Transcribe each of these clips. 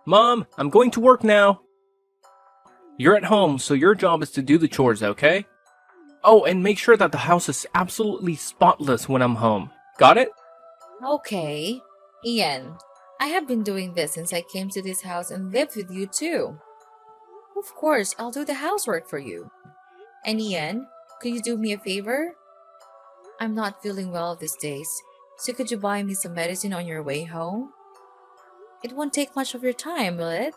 Mom, I'm going to work now. You're at home, so your job is to do the chores, okay? Oh, and make sure that the house is absolutely spotless when I'm home. Got it? Okay. Ian, I have been doing this since I came to this house and lived with you too. Of course, I'll do the housework for you. And Ian, could you do me a favor? I'm not feeling well these days, so could you buy me some medicine on your way home? It won't take much of your time, will it?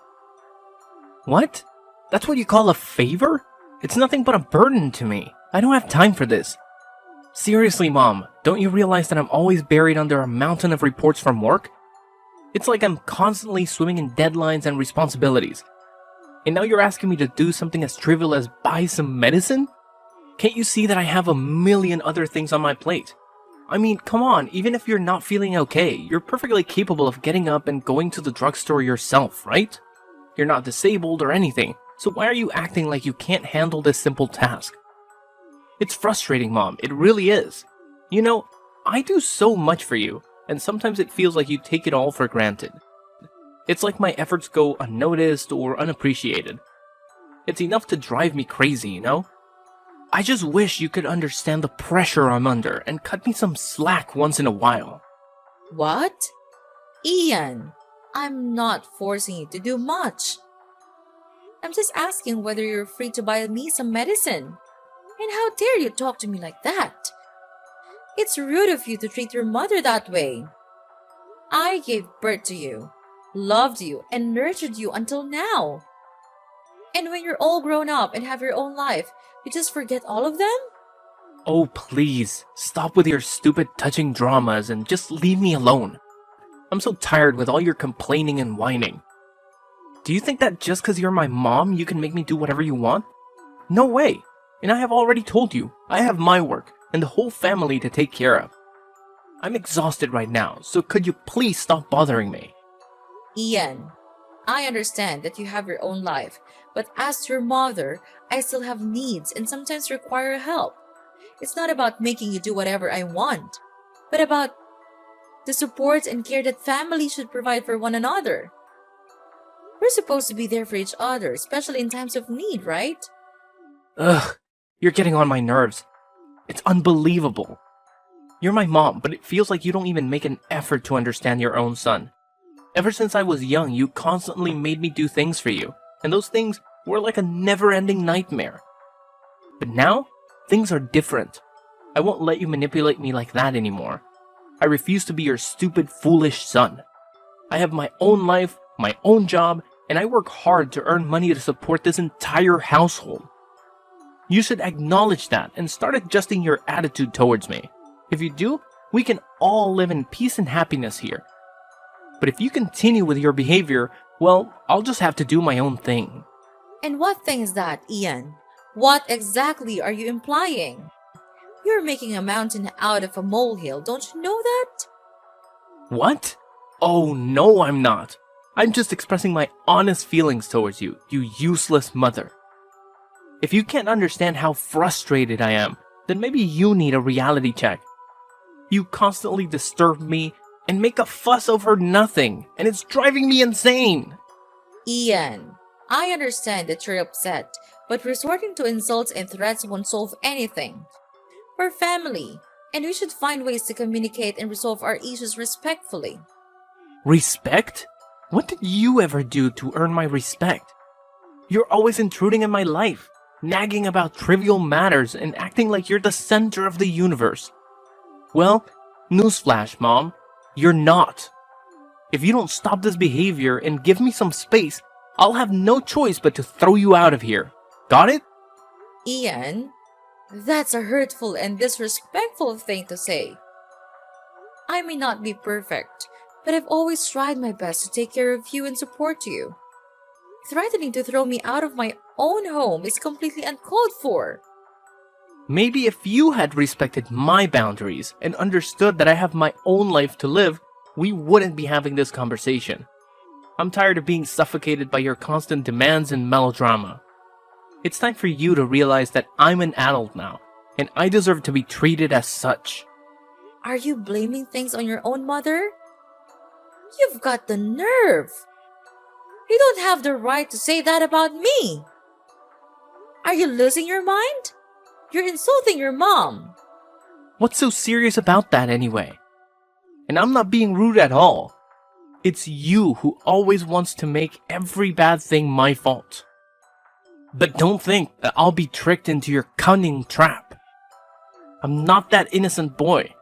What? That's what you call a favor? It's nothing but a burden to me. I don't have time for this. Seriously, Mom, don't you realize that I'm always buried under a mountain of reports from work? It's like I'm constantly swimming in deadlines and responsibilities. And now you're asking me to do something as trivial as buy some medicine? Can't you see that I have a million other things on my plate? I mean, come on, even if you're not feeling okay, you're perfectly capable of getting up and going to the drugstore yourself, right? You're not disabled or anything, so why are you acting like you can't handle this simple task? It's frustrating, Mom, it really is. You know, I do so much for you, and sometimes it feels like you take it all for granted. It's like my efforts go unnoticed or unappreciated. It's enough to drive me crazy, you know? I just wish you could understand the pressure I'm under and cut me some slack once in a while. What? Ian, I'm not forcing you to do much. I'm just asking whether you're free to buy me some medicine. And how dare you talk to me like that? It's rude of you to treat your mother that way. I gave birth to you, loved you, and nurtured you until now. And when you're all grown up and have your own life, you just forget all of them? Oh, please, stop with your stupid touching dramas and just leave me alone. I'm so tired with all your complaining and whining. Do you think that just because you're my mom, you can make me do whatever you want? No way. And I have already told you, I have my work and the whole family to take care of. I'm exhausted right now, so could you please stop bothering me? Ian, I understand that you have your own life, but as your mother, I still have needs and sometimes require help. It's not about making you do whatever I want, but about the support and care that families should provide for one another. We're supposed to be there for each other, especially in times of need, right? Ugh, you're getting on my nerves. It's unbelievable. You're my mom, but it feels like you don't even make an effort to understand your own son. Ever since I was young, you constantly made me do things for you, and those things were like a never-ending nightmare. But now, things are different. I won't let you manipulate me like that anymore. I refuse to be your stupid, foolish son. I have my own life, my own job, and I work hard to earn money to support this entire household. You should acknowledge that and start adjusting your attitude towards me. If you do, we can all live in peace and happiness here. But if you continue with your behavior, well, I'll just have to do my own thing. And what thing is that, Ian? What exactly are you implying? You're making a mountain out of a molehill, don't you know that? What? Oh, no, I'm not. I'm just expressing my honest feelings towards you, you useless mother. If you can't understand how frustrated I am, then maybe you need a reality check. You constantly disturb me and make a fuss over nothing, and it's driving me insane. Ian, I understand that you're upset, but resorting to insults and threats won't solve anything. We're family, and we should find ways to communicate and resolve our issues respectfully. Respect? What did you ever do to earn my respect? You're always intruding in my life, nagging about trivial matters and acting like you're the center of the universe. Well, newsflash, Mom, you're not. If you don't stop this behavior and give me some space, I'll have no choice but to throw you out of here. Got it? Ian, that's a hurtful and disrespectful thing to say. I may not be perfect, but I've always tried my best to take care of you and support you. Threatening to throw me out of my own home is completely uncalled for. Maybe if you had respected my boundaries and understood that I have my own life to live, we wouldn't be having this conversation. I'm tired of being suffocated by your constant demands and melodrama. It's time for you to realize that I'm an adult now, and I deserve to be treated as such. Are you blaming things on your own mother? You've got the nerve! You don't have the right to say that about me. Are you losing your mind? You're insulting your mom. What's so serious about that anyway? And I'm not being rude at all. It's you who always wants to make every bad thing my fault. But don't think that I'll be tricked into your cunning trap. I'm not that innocent boy.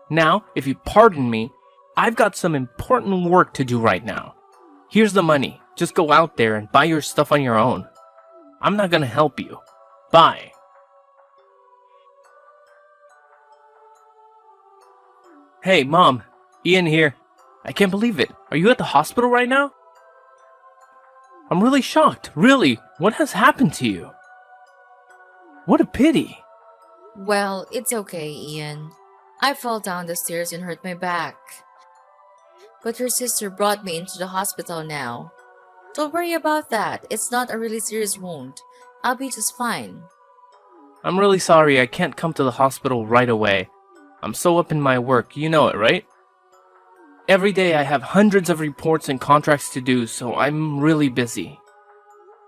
Now, if you pardon me, I've got some important work to do right now. Here's the money. Just go out there and buy your stuff on your own. I'm not gonna help you. Bye. Hey, Mom. Ian here. I can't believe it. Are you at the hospital right now? I'm really shocked. Really. What has happened to you? What a pity. Well, it's okay, Ian. I fell down the stairs and hurt my back. But your sister brought me into the hospital now. Don't worry about that. It's not a really serious wound. I'll be just fine. I'm really sorry I can't come to the hospital right away. I'm so up in my work, you know it, right? Every day I have hundreds of reports and contracts to do, so I'm really busy.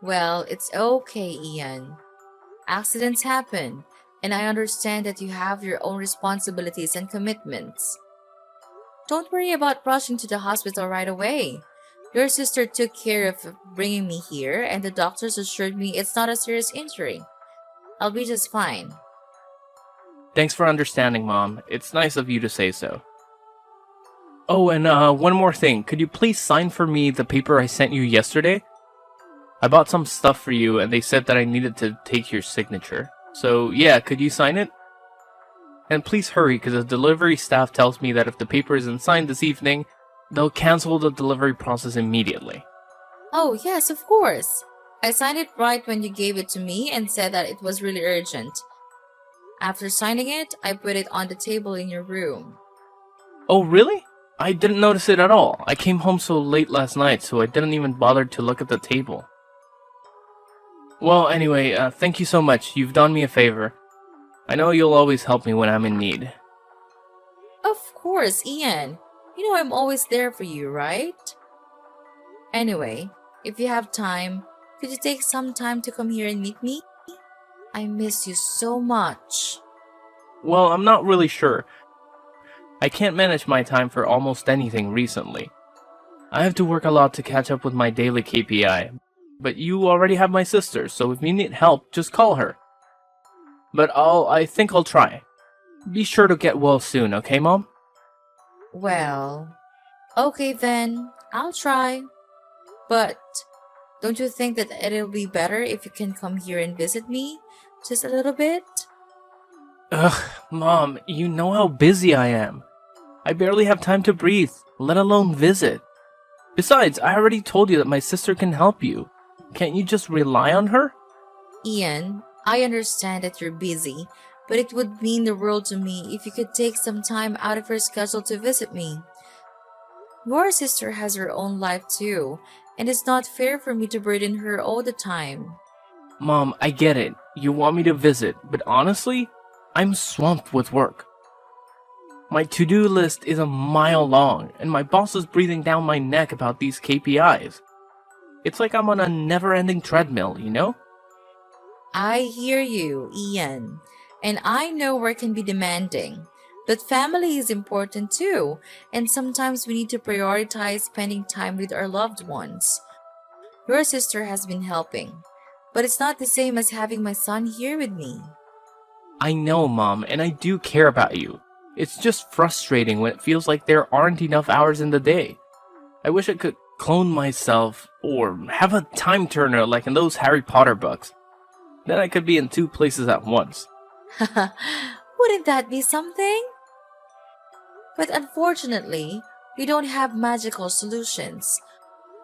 Well, it's okay, Ian. Accidents happen, and I understand that you have your own responsibilities and commitments. Don't worry about rushing to the hospital right away. Your sister took care of bringing me here, and the doctors assured me it's not a serious injury. I'll be just fine. Thanks for understanding, Mom. It's nice of you to say so. Oh, and one more thing. Could you please sign for me the paper I sent you yesterday? I bought some stuff for you, and they said that I needed to take your signature. So, yeah, could you sign it? And please hurry, because the delivery staff tells me that if the paper isn't signed this evening, they'll cancel the delivery process immediately. Oh, yes, of course. I signed it right when you gave it to me and said that it was really urgent. After signing it, I put it on the table in your room. Oh, really? I didn't notice it at all. I came home so late last night, so I didn't even bother to look at the table. Well, anyway, thank you so much. You've done me a favor. I know you'll always help me when I'm in need. Of course, Ian. You know I'm always there for you, right? Anyway, if you have time, could you take some time to come here and meet me? I miss you so much. Well, I'm not really sure. I can't manage my time for almost anything recently. I have to work a lot to catch up with my daily KPI. But you already have my sister, so if you need help, just call her. But I think I'll try. Be sure to get well soon, okay, Mom? Well, okay then, I'll try. But don't you think that it'll be better if you can come here and visit me? Just a little bit? Ugh, Mom, you know how busy I am. I barely have time to breathe, let alone visit. Besides, I already told you that my sister can help you. Can't you just rely on her? Ian, I understand that you're busy, but it would mean the world to me if you could take some time out of your schedule to visit me. Your sister has her own life too, and it's not fair for me to burden her all the time. Mom, I get it. You want me to visit, but honestly, I'm swamped with work. My to-do list is a mile long, and my boss is breathing down my neck about these KPIs. It's like I'm on a never-ending treadmill, you know? I hear you, Ian, and I know work can be demanding, but family is important too, and sometimes we need to prioritize spending time with our loved ones. Your sister has been helping, but it's not the same as having my son here with me. I know, Mom, and I do care about you. It's just frustrating when it feels like there aren't enough hours in the day. I wish I could clone myself, or have a time turner like in those Harry Potter books. Then I could be in 2 places at once. Wouldn't that be something? But unfortunately, we don't have magical solutions.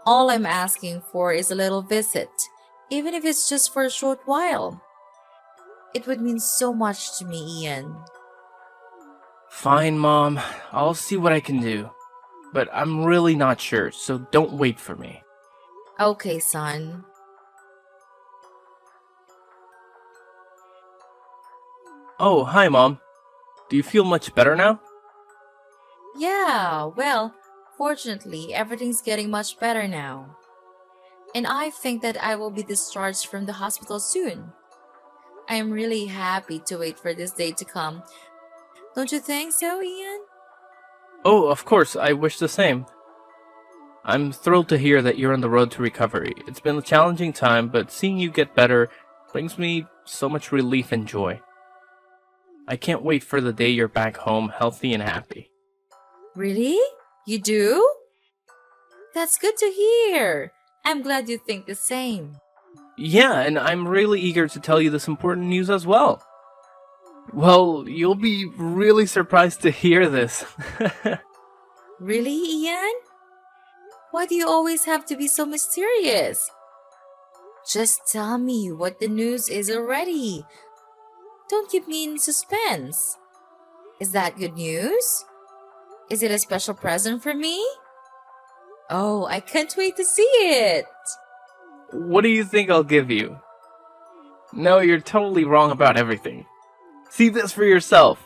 All I'm asking for is a little visit, even if it's just for a short while. It would mean so much to me, Ian. Fine, Mom. I'll see what I can do. But I'm really not sure, so don't wait for me. Okay, son. Oh, hi, Mom. Do you feel much better now? Yeah, well, fortunately, everything's getting much better now. And I think that I will be discharged from the hospital soon. I am really happy to wait for this day to come. Don't you think so, Ian? Oh, of course, I wish the same. I'm thrilled to hear that you're on the road to recovery. It's been a challenging time, but seeing you get better brings me so much relief and joy. I can't wait for the day you're back home healthy and happy. Really? You do? That's good to hear. I'm glad you think the same. Yeah, and I'm really eager to tell you this important news as well. Well, you'll be really surprised to hear this. Really, Ian? Why do you always have to be so mysterious? Just tell me what the news is already. Don't keep me in suspense. Is that good news? Is it a special present for me? Oh, I can't wait to see it. What do you think I'll give you? No, you're totally wrong about everything. See this for yourself.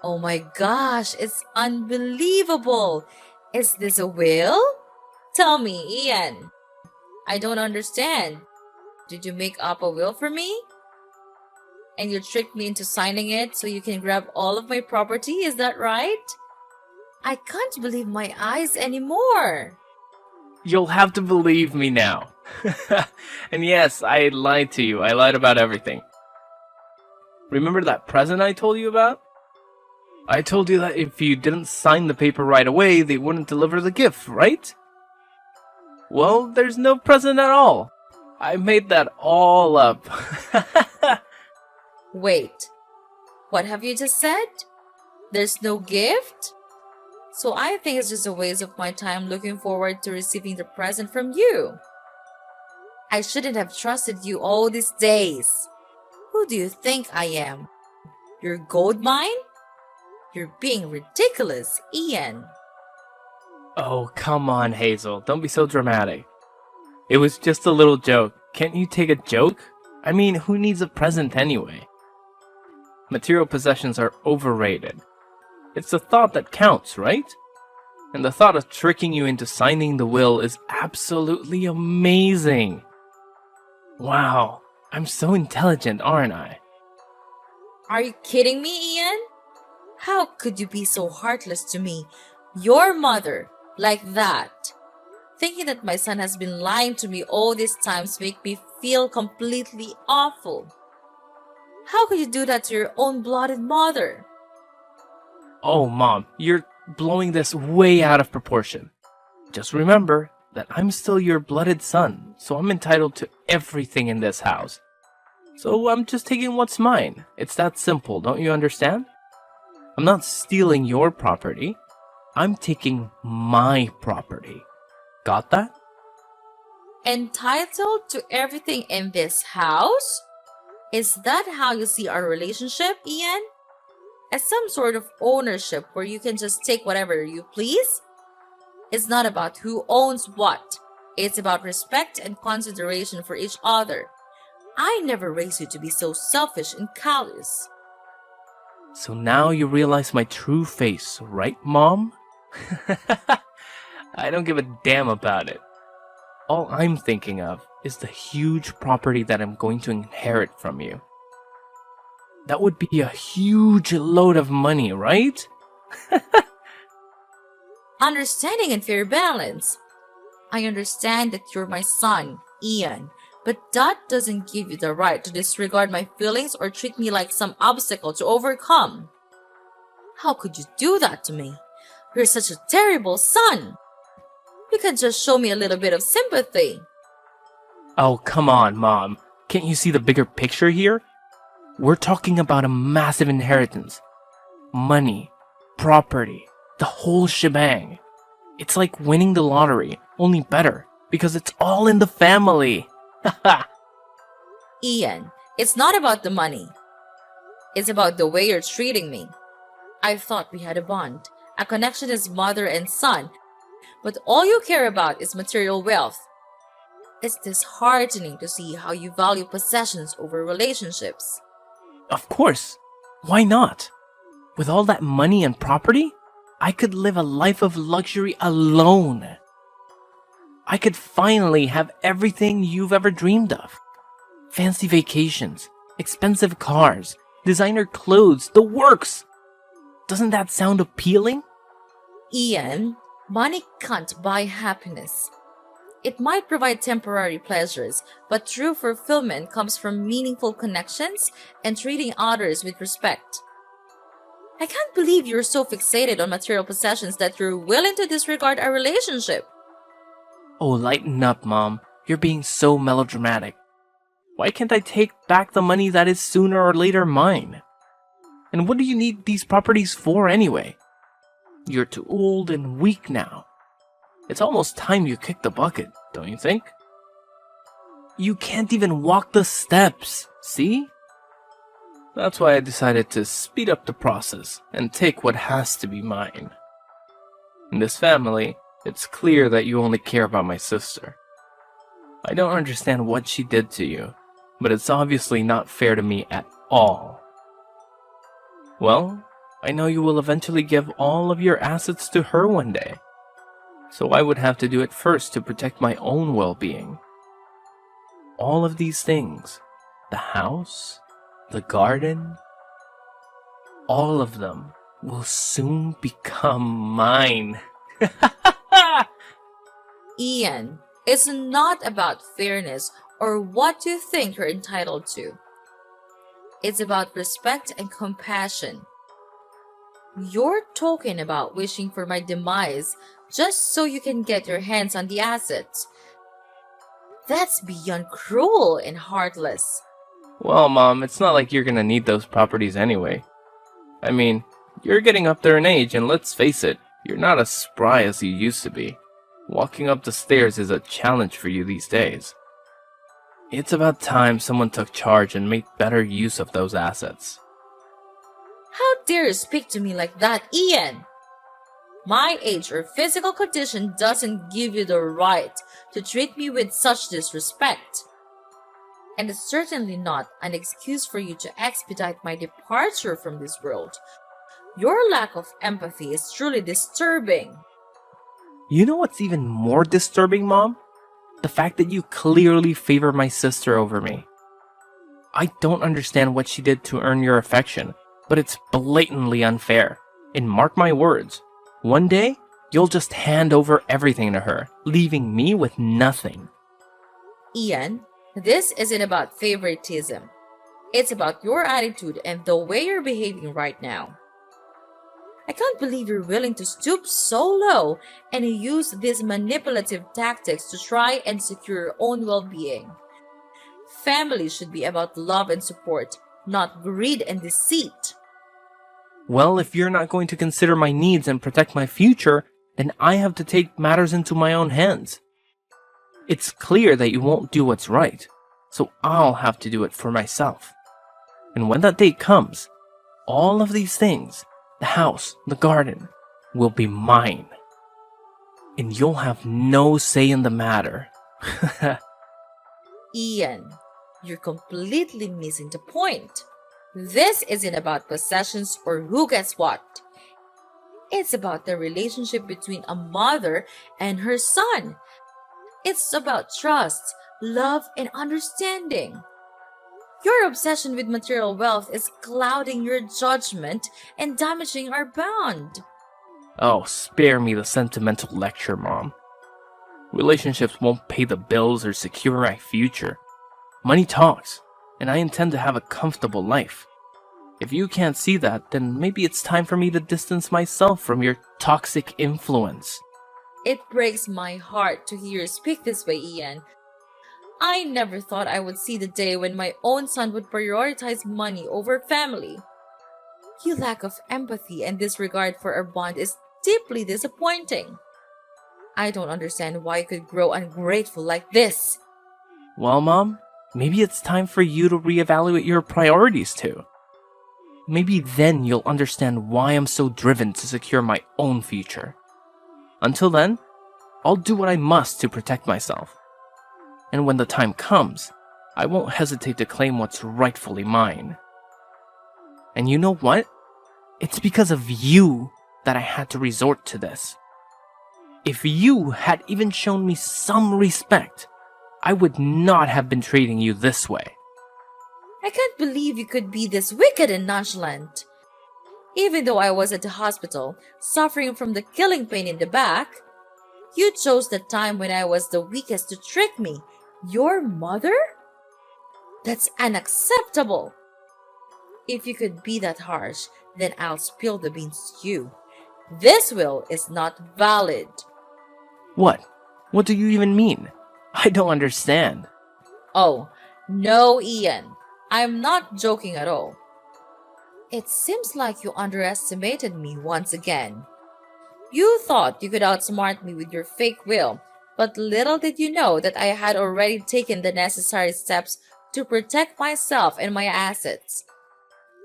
Oh my gosh, it's unbelievable. Is this a will? Tell me, Ian. I don't understand. Did you make up a will for me? And you tricked me into signing it so you can grab all of my property, is that right? I can't believe my eyes anymore. You'll have to believe me now. And yes, I lied to you. I lied about everything. Remember that present I told you about? I told you that if you didn't sign the paper right away, they wouldn't deliver the gift, right? Well, there's no present at all. I made that all up. Wait, what have you just said? There's no gift? So I think it's just a waste of my time looking forward to receiving the present from you. I shouldn't have trusted you all these days. Who do you think I am? Your gold mine? You're being ridiculous, Ian. Oh, come on, Hazel. Don't be so dramatic. It was just a little joke. Can't you take a joke? I mean, who needs a present anyway? Material possessions are overrated. It's the thought that counts, right? And the thought of tricking you into signing the will is absolutely amazing. Wow, I'm so intelligent, aren't I? Are you kidding me, Ian? How could you be so heartless to me, your mother, like that? Thinking that my son has been lying to me all these times make me feel completely awful. How could you do that to your own blooded mother? Oh, Mom, you're blowing this way out of proportion. Just remember that I'm still your blooded son, so I'm entitled to everything in this house. So I'm just taking what's mine. It's that simple, don't you understand? I'm not stealing your property. I'm taking my property. Got that? Entitled to everything in this house? Is that how you see our relationship, Ian? As some sort of ownership where you can just take whatever you please? It's not about who owns what. It's about respect and consideration for each other. I never raised you to be so selfish and callous. So now you realize my true face, right, Mom? I don't give a damn about it. All I'm thinking of is the huge property that I'm going to inherit from you. That would be a huge load of money, right? Understanding and fair balance. I understand that you're my son, Ian, but that doesn't give you the right to disregard my feelings or treat me like some obstacle to overcome. How could you do that to me? You're such a terrible son. You can just show me a little bit of sympathy. Oh, come on, Mom. Can't you see the bigger picture here? We're talking about a massive inheritance. Money, property, the whole shebang. It's like winning the lottery, only better, because it's all in the family. Ian, it's not about the money. It's about the way you're treating me. I thought we had a bond, a connection as mother and son, but all you care about is material wealth. It's disheartening to see how you value possessions over relationships. Of course. Why not? With all that money and property, I could live a life of luxury alone. I could finally have everything you've ever dreamed of. Fancy vacations, expensive cars, designer clothes, the works. Doesn't that sound appealing? Ian, money can't buy happiness. It might provide temporary pleasures, but true fulfillment comes from meaningful connections and treating others with respect. I can't believe you're so fixated on material possessions that you're willing to disregard our relationship. Oh, lighten up, Mom. You're being so melodramatic. Why can't I take back the money that is sooner or later mine? And what do you need these properties for anyway? You're too old and weak now. It's almost time you kicked the bucket, don't you think? You can't even walk the steps, see? That's why I decided to speed up the process and take what has to be mine. In this family, it's clear that you only care about my sister. I don't understand what she did to you, but it's obviously not fair to me at all. Well, I know you will eventually give all of your assets to her one day, so I would have to do it first to protect my own well-being. All of these things, the house, the garden, all of them will soon become mine. Ian, it's not about fairness or what you think you're entitled to. It's about respect and compassion. You're talking about wishing for my demise just so you can get your hands on the assets. That's beyond cruel and heartless. Well, Mom, it's not like you're gonna need those properties anyway. I mean, you're getting up there in age, and let's face it, you're not as spry as you used to be. Walking up the stairs is a challenge for you these days. It's about time someone took charge and made better use of those assets. How dare you speak to me like that, Ian? My age or physical condition doesn't give you the right to treat me with such disrespect. And it's certainly not an excuse for you to expedite my departure from this world. Your lack of empathy is truly disturbing. You know what's even more disturbing, Mom? The fact that you clearly favor my sister over me. I don't understand what she did to earn your affection, but it's blatantly unfair. And mark my words, one day, you'll just hand over everything to her, leaving me with nothing. Ian, this isn't about favoritism. It's about your attitude and the way you're behaving right now. I can't believe you're willing to stoop so low and use these manipulative tactics to try and secure your own well-being. Family should be about love and support, not greed and deceit. Well, if you're not going to consider my needs and protect my future, then I have to take matters into my own hands. It's clear that you won't do what's right, so I'll have to do it for myself. And when that day comes, all of these things, the house, the garden, will be mine. And you'll have no say in the matter. Ian, you're completely missing the point. This isn't about possessions or who gets what. It's about the relationship between a mother and her son. It's about trust, love, and understanding. Your obsession with material wealth is clouding your judgment and damaging our bond. Oh, spare me the sentimental lecture, Mom. Relationships won't pay the bills or secure my future. Money talks, and I intend to have a comfortable life. If you can't see that, then maybe it's time for me to distance myself from your toxic influence. It breaks my heart to hear you speak this way, Ian. I never thought I would see the day when my own son would prioritize money over family. Your lack of empathy and disregard for our bond is deeply disappointing. I don't understand why you could grow ungrateful like this. Well, Mom, maybe it's time for you to reevaluate your priorities too. Maybe then you'll understand why I'm so driven to secure my own future. Until then, I'll do what I must to protect myself. And when the time comes, I won't hesitate to claim what's rightfully mine. And you know what? It's because of you that I had to resort to this. If you had even shown me some respect, I would not have been treating you this way. I can't believe you could be this wicked and nonchalant. Even though I was at the hospital, suffering from the killing pain in the back, you chose the time when I was the weakest to trick me. Your mother? That's unacceptable. If you could be that harsh, then I'll spill the beans to you. This will is not valid. What? What do you even mean? I don't understand. Oh, no, Ian. I'm not joking at all. It seems like you underestimated me once again. You thought you could outsmart me with your fake will, but little did you know that I had already taken the necessary steps to protect myself and my assets.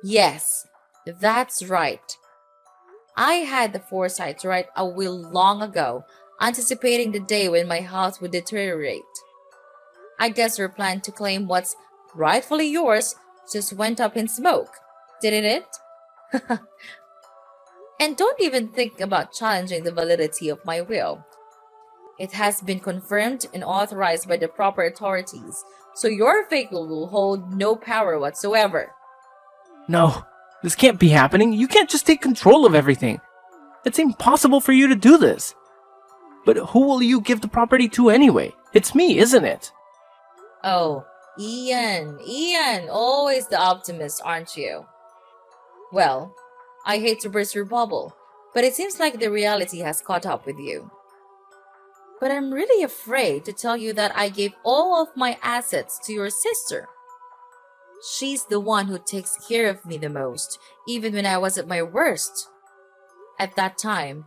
Yes, that's right. I had the foresight to write a will long ago, anticipating the day when my health would deteriorate. I guess your plan to claim what's rightfully yours just went up in smoke, didn't it? And don't even think about challenging the validity of my will. It has been confirmed and authorized by the proper authorities, so your fake will hold no power whatsoever. No, this can't be happening. You can't just take control of everything. It's impossible for you to do this. But who will you give the property to anyway? It's me, isn't it? Oh, Ian, always the optimist, aren't you? Well, I hate to burst your bubble, but it seems like the reality has caught up with you. But I'm really afraid to tell you that I gave all of my assets to your sister. She's the one who takes care of me the most, even when I was at my worst. At that time,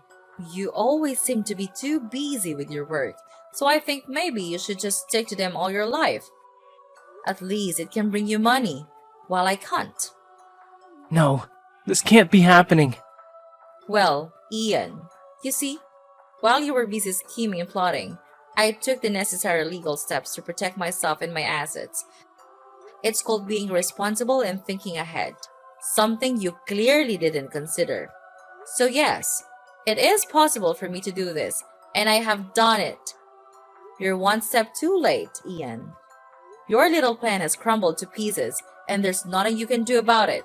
you always seemed to be too busy with your work, so I think maybe you should just stick to them all your life. At least it can bring you money, while I can't. No, this can't be happening. Well, Ian, you see, while you were busy scheming and plotting, I took the necessary legal steps to protect myself and my assets. It's called being responsible and thinking ahead, something you clearly didn't consider. So yes, it is possible for me to do this, and I have done it. You're one step too late, Ian. Your little plan has crumbled to pieces, and there's nothing you can do about it.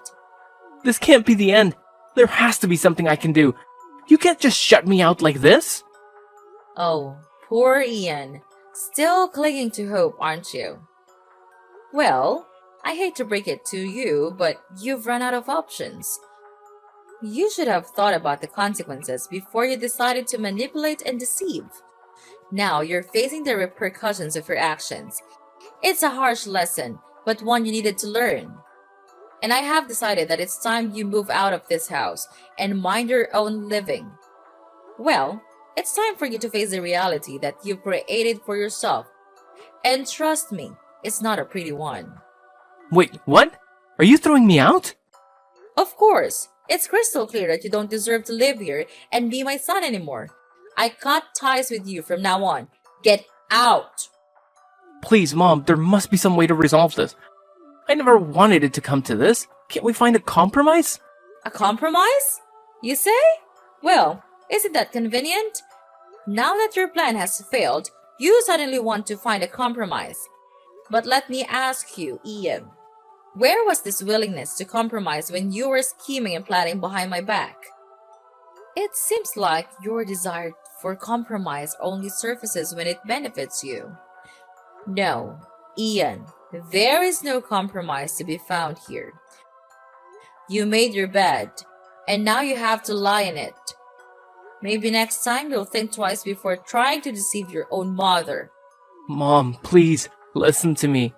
This can't be the end. There has to be something I can do. You can't just shut me out like this. Oh, poor Ian. Still clinging to hope, aren't you? Well, I hate to break it to you, but you've run out of options. You should have thought about the consequences before you decided to manipulate and deceive. Now you're facing the repercussions of your actions. It's a harsh lesson, but one you needed to learn. And I have decided that it's time you move out of this house and mind your own living. Well, it's time for you to face the reality that you've created for yourself. And trust me, it's not a pretty one. Wait, what? Are you throwing me out? Of course, it's crystal clear that you don't deserve to live here and be my son anymore. I cut ties with you from now on. Get out! Please, Mom, there must be some way to resolve this. I never wanted it to come to this. Can't we find a compromise? A compromise? You say? Well, isn't that convenient? Now that your plan has failed, you suddenly want to find a compromise. But let me ask you, Ian, where was this willingness to compromise when you were scheming and planning behind my back? It seems like your desire for compromise only surfaces when it benefits you. No, Ian, there is no compromise to be found here. You made your bed, and now you have to lie in it. Maybe next time you'll think twice before trying to deceive your own mother. Mom, please, listen to me.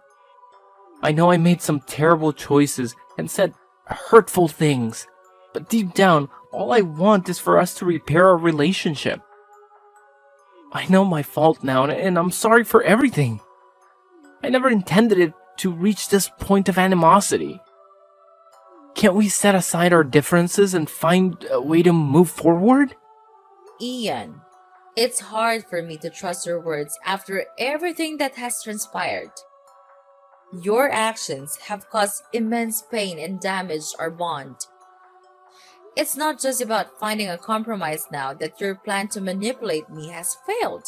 I know I made some terrible choices and said hurtful things, but deep down, all I want is for us to repair our relationship. I know my fault now, and I'm sorry for everything. I never intended it to reach this point of animosity. Can't we set aside our differences and find a way to move forward? Ian, it's hard for me to trust your words after everything that has transpired. Your actions have caused immense pain and damaged our bond. It's not just about finding a compromise now that your plan to manipulate me has failed.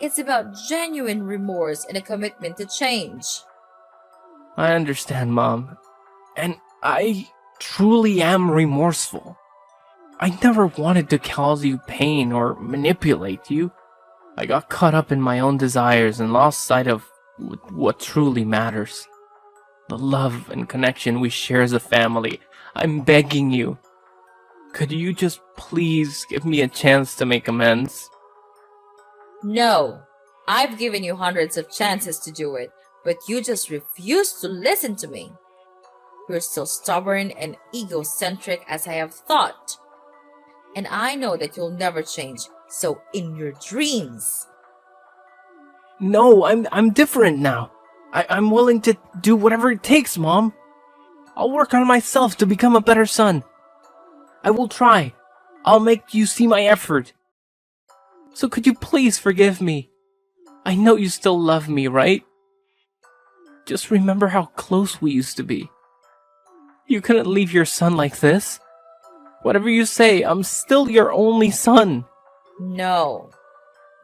It's about genuine remorse and a commitment to change. I understand, Mom. And I truly am remorseful. I never wanted to cause you pain or manipulate you. I got caught up in my own desires and lost sight of what truly matters. The love and connection we share as a family. I'm begging you. Could you just please give me a chance to make amends? No, I've given you hundreds of chances to do it, but you just refuse to listen to me. You're still stubborn and egocentric as I have thought. And I know that you'll never change, so in your dreams. No, I'm different now. I'm willing to do whatever it takes, Mom. I'll work on myself to become a better son. I will try. I'll make you see my effort. So could you please forgive me? I know you still love me, right? Just remember how close we used to be. You couldn't leave your son like this. Whatever you say, I'm still your only son. No,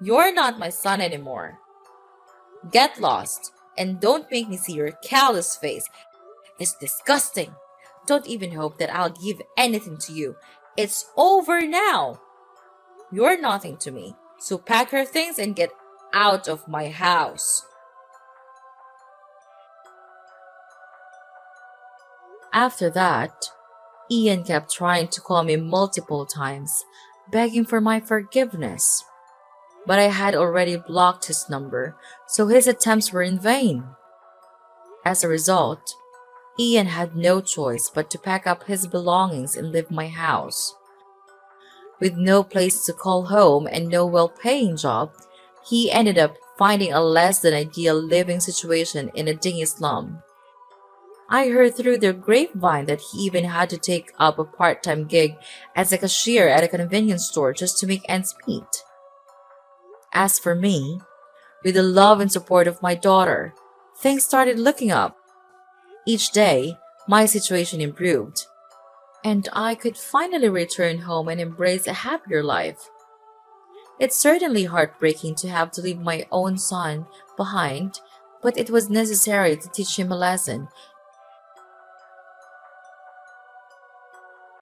you're not my son anymore. Get lost and don't make me see your callous face. It's disgusting. Don't even hope that I'll give anything to you. It's over now. You're nothing to me, so pack your things and get out of my house. After that, Ian kept trying to call me multiple times, begging for my forgiveness. But I had already blocked his number, so his attempts were in vain. As a result, Ian had no choice but to pack up his belongings and leave my house. With no place to call home and no well-paying job, he ended up finding a less than ideal living situation in a dingy slum. I heard through the grapevine that he even had to take up a part-time gig as a cashier at a convenience store just to make ends meet. As for me, with the love and support of my daughter, things started looking up. Each day, my situation improved, and I could finally return home and embrace a happier life. It's certainly heartbreaking to have to leave my own son behind, but it was necessary to teach him a lesson